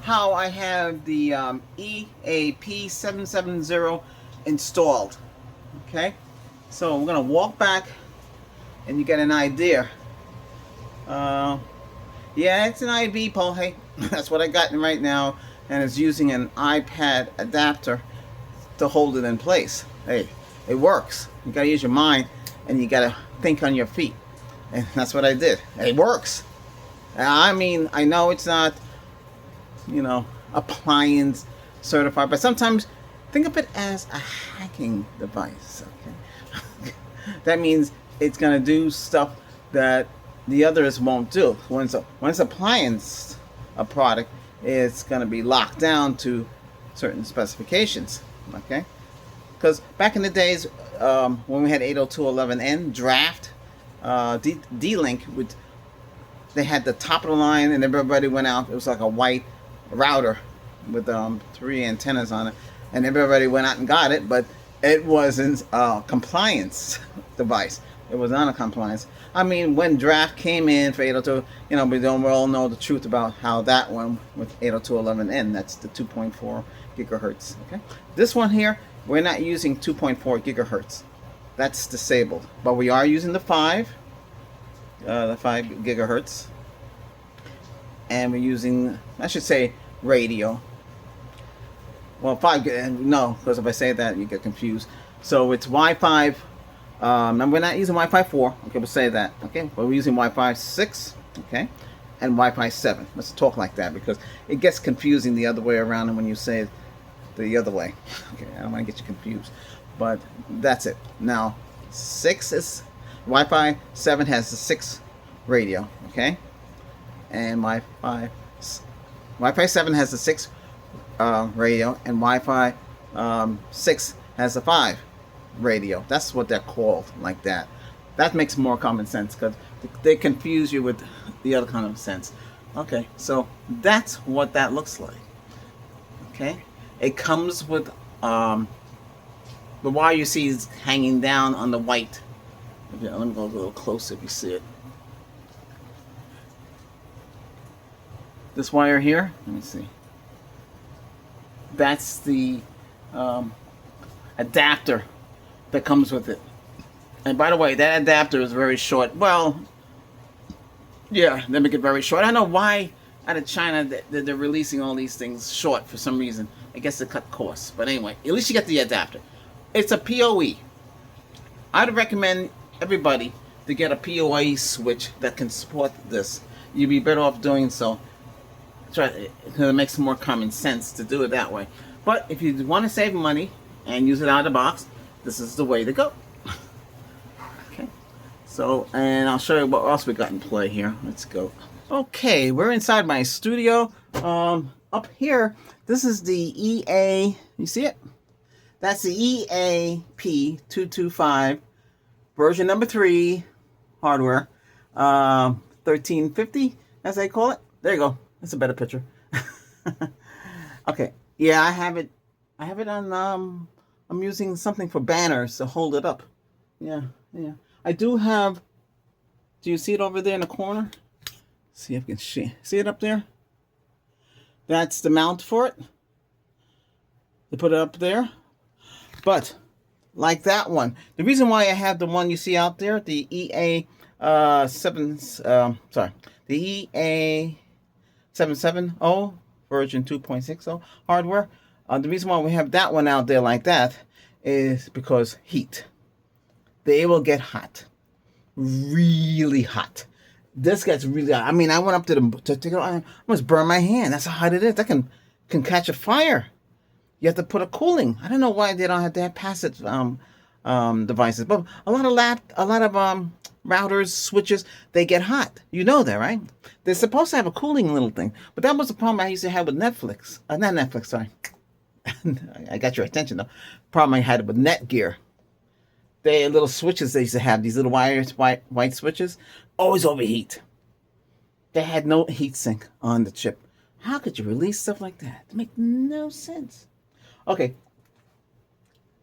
how I have the EAP770 installed. Okay, so we're gonna walk back and you get an idea. Uh, yeah, it's an IV pole. Hey, that's what I got right now, and it's using an iPad adapter to hold it in place. Hey, it works. You gotta use your mind and you gotta think on your feet, and that's what I did. It works. I mean, I know it's not, appliance certified, but sometimes think of it as a hacking device. Okay, that means it's gonna do stuff that the others won't do. Once appliance a product, it's gonna be locked down to certain specifications. Okay, because back in the days when we had 802.11n draft, D-Link with they had the top of the line, and everybody went out. It was like a white router with 3 antennas on it, and everybody went out and got it, but it wasn't a compliance device. It was not a compliance. I mean, when draft came in for 802, we all know the truth about how that one with 802.11n. That's the 2.4 gigahertz. Okay, this one here, we're not using 2.4 gigahertz. That's disabled, but we are using the 5 gigahertz, and we're using, I should say, radio. Well, 5, no, because if I say that, you get confused. So it's Wi-Fi. And we're not using Wi-Fi 4. Okay, we'll say that. Okay, but we're using Wi-Fi 6. Okay, and Wi-Fi 7. Let's talk like that because it gets confusing the other way around, and when you say it the other way. Okay, I don't want to get you confused, but that's it. Now, 6 is Wi-Fi 7 has the 6 radio. Okay, and Wi-Fi 7 has the 6 radio, and Wi-Fi 6 has the 5 radio. That's what they're called, like that. That makes more common sense because they confuse you with the other kind of sense. Okay, so that's what that looks like. Okay, it comes with the wire you see is hanging down on the white. Yeah, let me go a little closer if you see it. This wire here, let me see. That's the adapter that comes with it. And by the way, that adapter is very short. Well, yeah, they make it very short. I don't know why out of China they're releasing all these things short for some reason. I guess to cut costs. But anyway, at least you get the adapter. It's a PoE. I'd recommend everybody to get a PoE switch that can support this. You'd be better off doing so. Because it makes more common sense to do it that way. But if you want to save money and use it out of the box, this is the way to go. Okay, so, and I'll show you what else we got in play here. Let's go. Okay, we're inside my studio. Up here, this is the EA, you see it? That's the EAP225 version number 3 hardware. 1350, as I call it. There you go. That's a better picture. Okay, yeah, I have it on, I'm using something for banners to hold it up. Yeah. I do have, do you see it over there in the corner? See if I can see it up there? That's the mount for it. They put it up there. But, like that one, the reason why I have the one you see out there, the the EA770 version 2.60 hardware, the reason why we have that one out there like that is because heat. They will get hot. Really hot. This gets really hot. I mean, I went up to take it. I almost burned my hand. That's how hot it is. That can catch a fire. You have to put a cooling. I don't know why they don't have to have passive devices, but a lot of routers, switches, they get hot. You know that, right? They're supposed to have a cooling little thing, but that was the problem I used to have with Netflix. Not Netflix, sorry. I got your attention though. Problem I had with Netgear. They little switches they used to have, these little wires, white switches, always overheat. They had no heat sink on the chip. How could you release stuff like that? It makes no sense. Okay.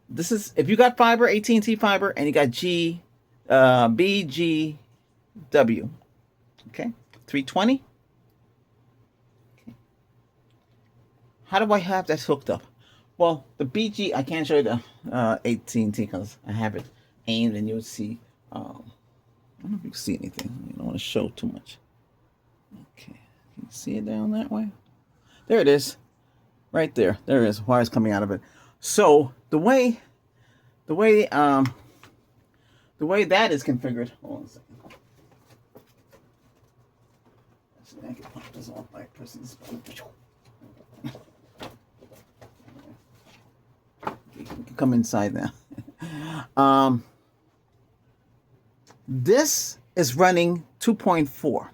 This is, if you got fiber, AT&T fiber, and you got BGW, okay, 320. Okay. how do I have that hooked up? Well, the BG, I can't show you the AT&T because I have it aimed, and you'll see. I don't know if you can see anything. You don't want to show too much. Okay, can you see it down that way? There it is, right there. There it is. Wires coming out of it. So the way that is configured. Hold on a second. Actually, I can pop this off by pressing this button. You can come inside now. This is running 2.4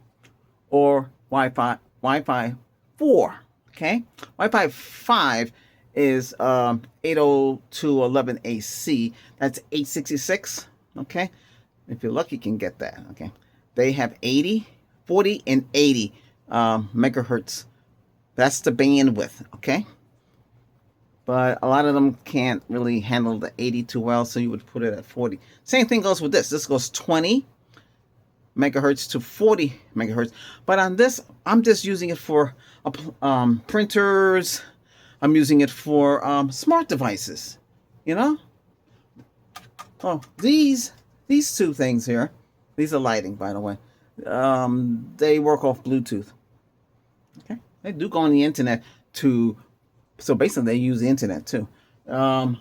or Wi-Fi 4. Okay, Wi-Fi 5 is 802.11ac. That's 866. Okay, if you're lucky, you can get that. Okay, they have 80, 40, and 80 megahertz. That's the bandwidth. Okay. But a lot of them can't really handle the 80 too well, so you would put it at 40. Same thing goes with this. This goes 20 megahertz to 40 megahertz. But on this, I'm just using it for printers. I'm using it for smart devices. You know? Oh, these two things here. These are lighting, by the way. They work off Bluetooth. Okay? They do go on the internet to... So basically, they use the internet too to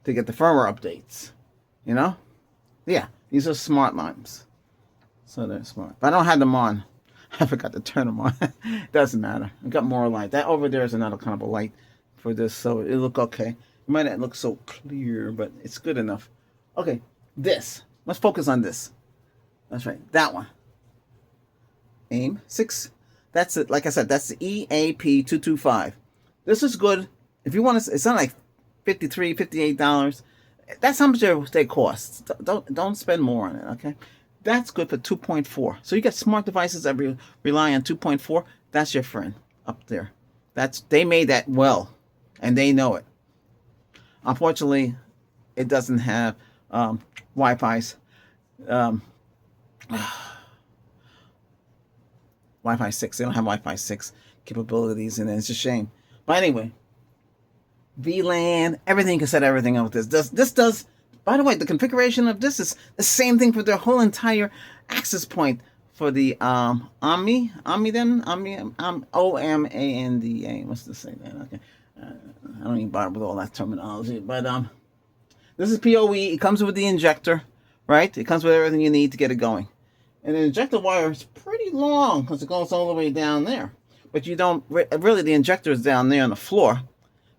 get the firmware updates. You know, yeah, these are smart lamps, so they're smart. But I don't have them on. I forgot to turn them on. Doesn't matter. I got more light. That over there is another kind of a light for this, so it look okay. It might not look so clear, but it's good enough. Okay, this. Let's focus on this. That's right. That one. Aim 6. That's it. Like I said, that's the EAP770. This is good. If you want to, it's not like $53, $58. That's how much they cost. Don't spend more on it, okay? That's good for 2.4. So you get smart devices that rely on 2.4. That's your friend up there. They made that well, and they know it. Unfortunately, it doesn't have Wi-Fi's. Wi-Fi 6. They don't have Wi-Fi 6 capabilities, and it's a shame. But anyway, VLAN, everything, you can set everything up with this. This does, by the way, the configuration of this is the same thing for their whole entire access point for the OMANDA. What's this say there? Okay, I don't even bother with all that terminology. But this is PoE. It comes with the injector, right? It comes with everything you need to get it going. And the injector wire is pretty long because it goes all the way down there. But you don't really, the injector is down there on the floor.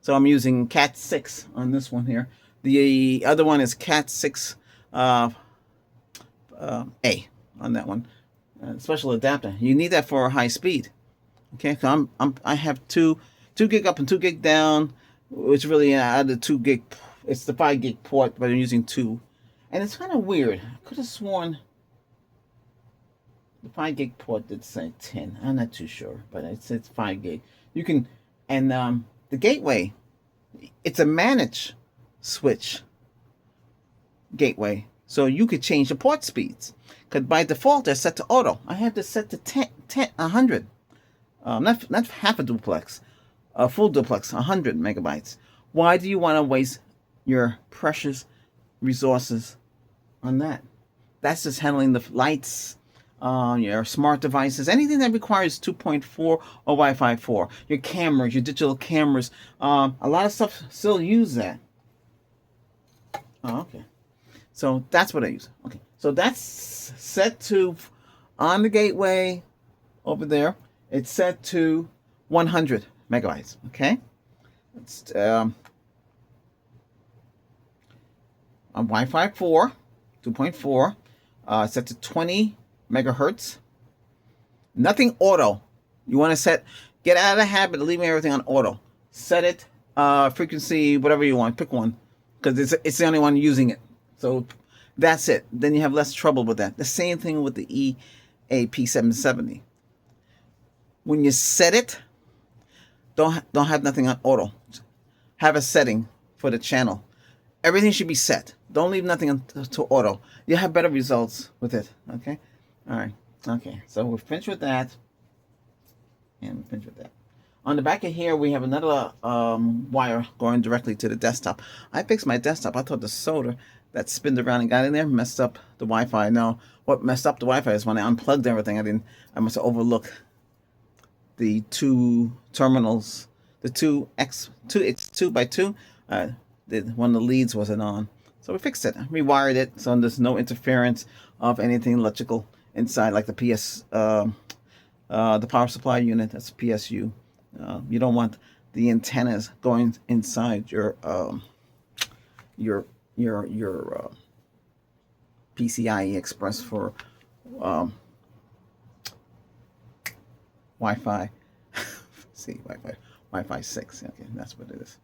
So I'm using Cat 6 on this one here. The other one is Cat 6 A on that one. Special adapter. You need that for high speed. Okay, so I have 2 gig up and 2 gig down. It's really out of the 2 gig. It's the 5 gig port, but I'm using 2. And it's kind of weird. I could have sworn the 5 gig port did say 10. I'm not too sure, but it's 5 gig. You can, and the gateway, it's a manage switch gateway, so you could change the port speeds. Because by default they're set to auto. I have this set to 100. Not half a duplex, a full duplex, 100 megabytes. Why do you want to waste your precious resources on that? That's just handling the lights. Your smart devices, anything that requires 2.4 or Wi-Fi 4, your cameras, your digital cameras, a lot of stuff still use that. Oh, okay. So that's what I use. Okay. So that's set to, on the gateway over there, it's set to 100 megabytes. Okay. It's on Wi-Fi 4, 2.4, set to 20 megahertz. Nothing auto. You want to get out of the habit of leaving everything on auto. Set it, frequency, whatever you want. Pick one, because it's the only one using it. So that's it. Then you have less trouble with that. The same thing with the EAP770. When you set it, don't have nothing on auto. Have a setting for the channel. Everything should be set. Don't leave nothing to auto. You'll have better results with it. Okay. All right. Okay. So we're finished with that. And we're finished with that. On the back of here, we have another wire going directly to the desktop. I fixed my desktop. I thought the solder that spinned around and got in there messed up the Wi-Fi. No, what messed up the Wi-Fi is when I unplugged everything. I must have overlooked the two terminals, the it's 2x2. One of the leads wasn't on, so we fixed it. Rewired it so there's no interference of anything electrical inside, like the the power supply unit. That's PSU. You don't want the antennas going inside your PCIe Express for Wi-Fi. See, Wi-Fi 6. Okay, that's what it is.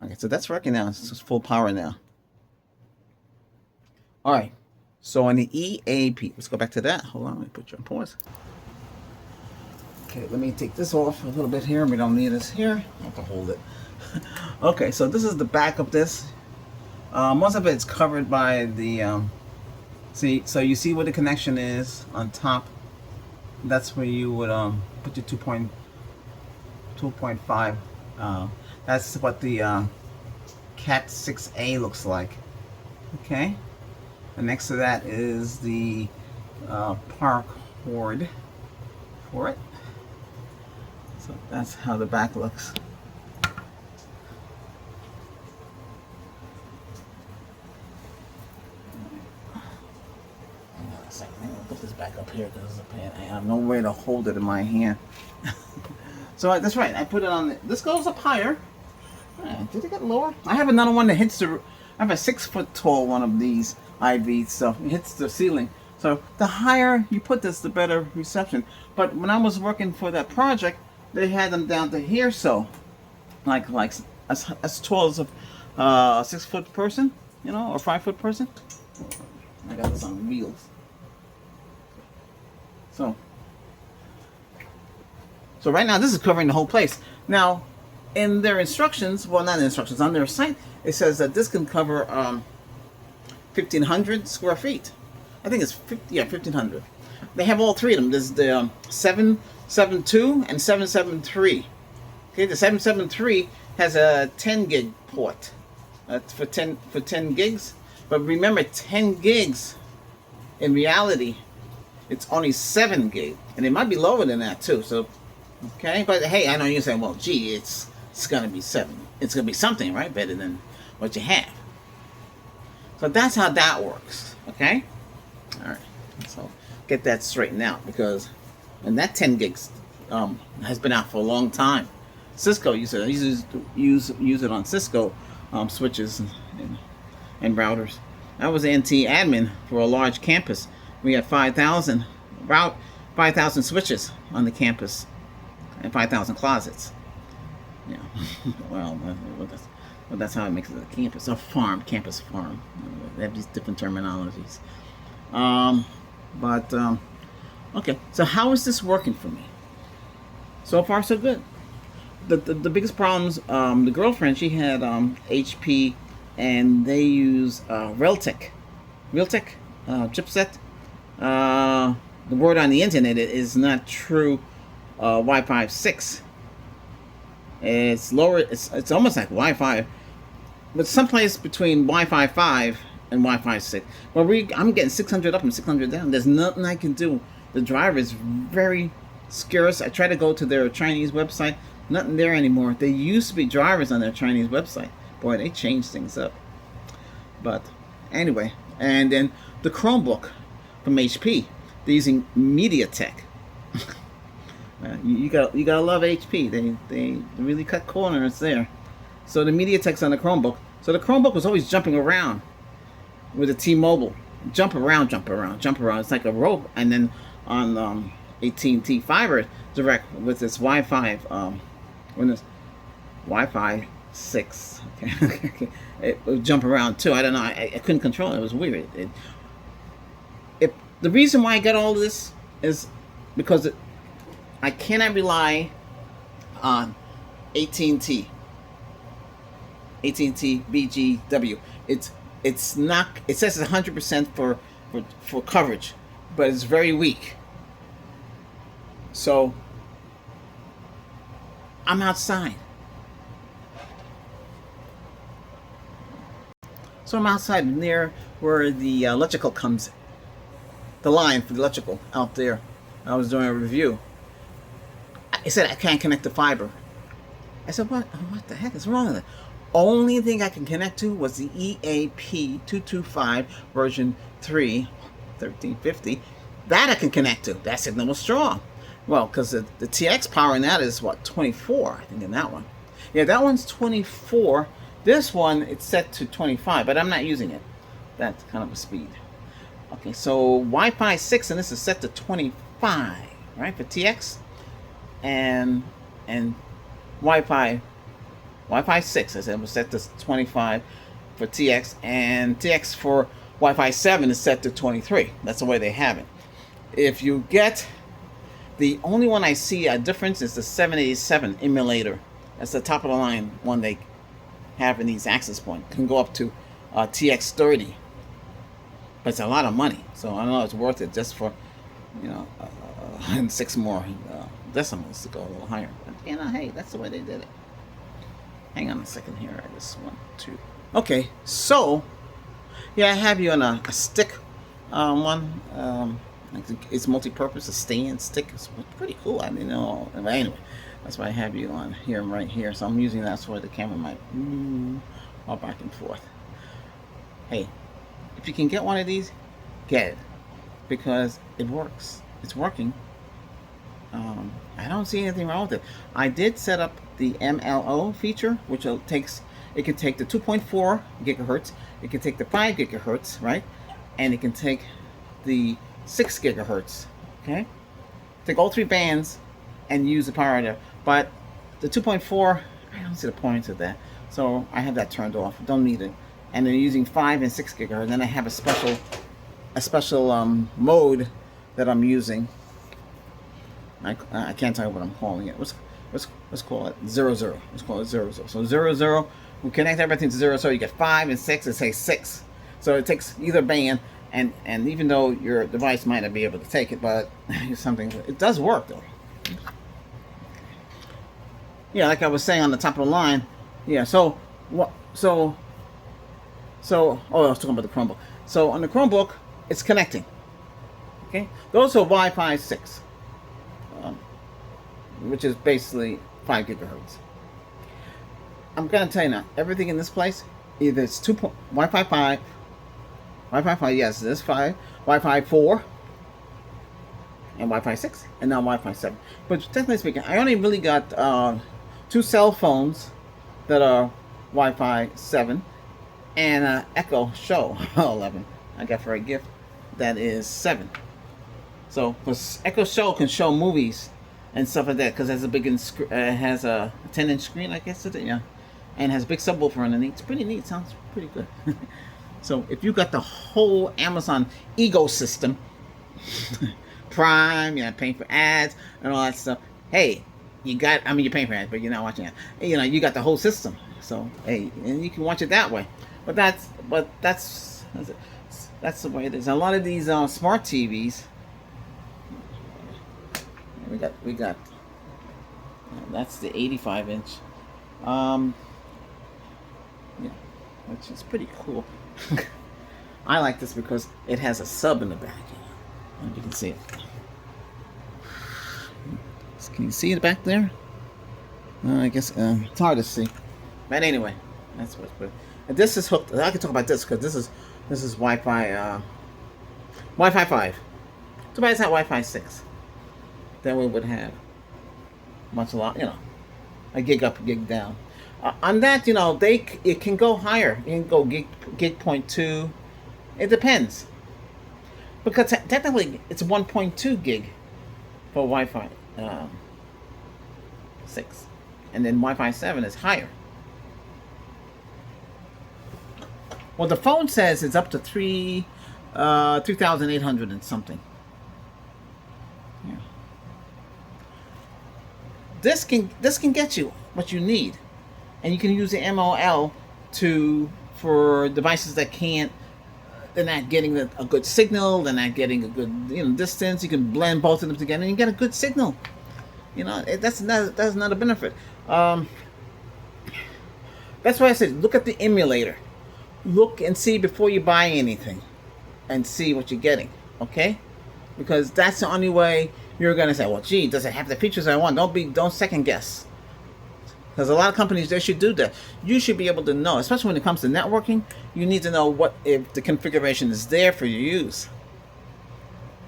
Okay, so that's working now. It's full power now. All right. So on the EAP, let's go back to that. Hold on, let me put you on pause. Okay, let me take this off a little bit here. We don't need this here. I have to hold it. Okay, so this is the back of this. Most of it's covered by the so you see where the connection is on top. That's where you would put your 2.5. That's what the Cat 6A looks like. Okay, and next to that is the power cord for it. So that's how the back looks. Put this back up here because I have no way to hold it in my hand. So that's right. I put it on. This goes up higher. Did it get lower? I have another one that hits the. I have a 6-foot tall one of these IV stuff. It hits the ceiling. So the higher you put this, the better reception. But when I was working for that project, they had them down to here, so like as tall as a 6-foot person, you know, or 5-foot person. I got this on wheels. So right now this is covering the whole place. Now, in their instructions, well, not instructions, on their site, it says that this can cover 1,500 square feet. I think it's 1,500. They have all three of them. There's the 772 and 773. Okay, the 773 has a 10 gig port for 10 gigs. But remember, 10 gigs in reality, it's only 7 gig, and it might be lower than that too. So, okay, but hey, I know you're saying, well, gee, it's gonna be 7. It's gonna be something, right? Better than what you have. So that's how that works. Okay. All right. So get that straightened out, because and that 10 gigs has been out for a long time. Cisco uses it. I use it on Cisco switches and routers. I was anti-admin for a large campus. We had 5,000 switches on the campus and 5,000 closets. Yeah. Well, that's how it makes it a campus. A farm, campus farm. They have these different terminologies. Okay. So how is this working for me? So far, so good. The biggest problems, the girlfriend, she had HP, and they use Realtek chipset. The word on the internet is not true. Wi-Fi 6. It's lower. It's almost like Wi-Fi, but someplace between Wi-Fi 5 and Wi-Fi 6. Well, I'm getting 600 up and 600 down. There's nothing I can do. The driver is very scarce. I try to go to their Chinese website. Nothing there anymore. There used to be drivers on their Chinese website. Boy, they changed things up. But anyway, and then the Chromebook from HP. They're using MediaTek. You gotta love HP. They really cut corners there. So the MediaTek's on the Chromebook. So the Chromebook was always jumping around with the T-Mobile. Jump around. It's like a rope. And then on AT&T Fiber Direct with this Wi-Fi, Wi-Fi 6. Okay. It would jump around too. I don't know. I couldn't control it. It was weird. The reason why I got all of this is because I cannot rely on AT&T BGW. It's not. It says it's 100% for coverage, but it's very weak. So I'm outside. So I'm outside near where the electrical comes, the line for the electrical out there. I was doing a review. It said I can't connect to fiber. I said, what the heck is wrong with it? Only thing I can connect to was the EAP225 version 3, 1350. That I can connect to. That signal was strong. Well, because the TX power in that is what, 24, I think, in that one. Yeah, that one's 24. This one, it's set to 25, but I'm not using it. That's kind of a speed. Okay, so Wi-Fi 6, and this is set to 25, right, for TX, and Wi-Fi 6, I said, was set to 25 for TX, and TX for Wi-Fi 7 is set to 23. That's the way they have it. If you get, the only one I see a difference is the 787 emulator. That's the top of the line one they have in these access points. Can go up to TX30, but it's a lot of money. So I don't know if it's worth it just for, and 6 more decimals to go a little higher. But hey, that's the way they did it. Hang on a second here. I just want to. Okay, so yeah, I have you on a stick one. It's multi-purpose, a stand stick. It's pretty cool. I mean, anyway, that's why I have you on here, right here. So I'm using that so the camera might move all back and forth. Hey, if you can get one of these, get it, because it works. It's working. I don't see anything wrong with it. I did set up the MLO feature, which it can take the 2.4 gigahertz, it can take the 5 gigahertz, right? And it can take the 6 gigahertz, okay? Take all 3 bands and use the power there. But the 2.4, I don't see the point of that. So I have that turned off. Don't need it. And then using 5 and 6 gigahertz. Then I have a special mode that I'm using. I can't tell you what I'm calling it. Let's call it 00. Let's call it 00. So 00, we connect everything to 00. So you get 5 and 6 and say 6. So it takes either band, and even though your device might not be able to take it, but it does work though. Yeah, like I was saying on the top of the line. Yeah. So what? So I was talking about the Chromebook. So on the Chromebook, it's connecting. Okay. Those are Wi-Fi 6. Which is basically 5 gigahertz. I'm gonna tell you now, everything in this place, either it's Wi-Fi 5, yes, this 5, Wi-Fi 4, and Wi-Fi 6, and now Wi-Fi 7. But technically speaking, I only really got 2 cell phones that are Wi-Fi 7, and Echo Show 11 I got for a gift that is 7. So, because Echo Show can show movies and stuff like that, because it has a big has a 10-inch screen, I guess, yeah, and has a big subwoofer underneath. It's pretty neat. Sounds pretty good. So if you got the whole Amazon ecosystem, Prime, you're not paying for ads and all that stuff. Hey, you're paying for ads, but you're not watching it. You got the whole system. So hey, and you can watch it that way. But that's the way it is. A lot of these smart TVs. We got that's the 85-inch. Yeah, which is pretty cool. I like this because it has a sub in the back. You can see it. Can you see it back there? I guess it's hard to see. But anyway, that's what's good. And this is hooked. I can talk about this because this is Wi-Fi 5. Too bad it's not Wi-Fi 6. Then we would have a gig up, a gig down. On that, it can go higher. It can go gig 0.2. It depends. Because technically, it's 1.2 gig for Wi-Fi 6. And then Wi-Fi 7 is higher. Well, the phone says it's up to 3,800 and something. Yeah. This can get you what you need, and you can use the MOL for devices that they're not getting a good signal, they're not getting a good distance. You can blend both of them together and you get a good signal. You know, that's not a benefit. That's why I said look at the emulator. Look and see before you buy anything, and see what you're getting. Okay, because that's the only way you're gonna say, well, gee, does it have the features I want? Don't second guess. Because a lot of companies, they should do that. You should be able to know, especially when it comes to networking. You need to know what if the configuration is there for your use,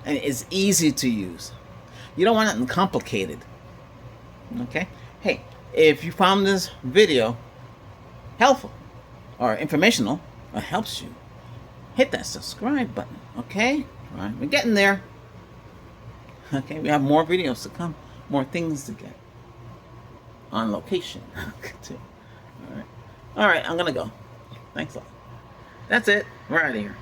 and it's easy to use. You don't want anything complicated. Okay. Hey, if you found this video helpful or informational or helps you, hit that subscribe button. Okay. All right, we're getting there. Okay, we have more videos to come, more things to get on location. All right, I'm gonna go. Thanks a lot. That's it. We're out of here.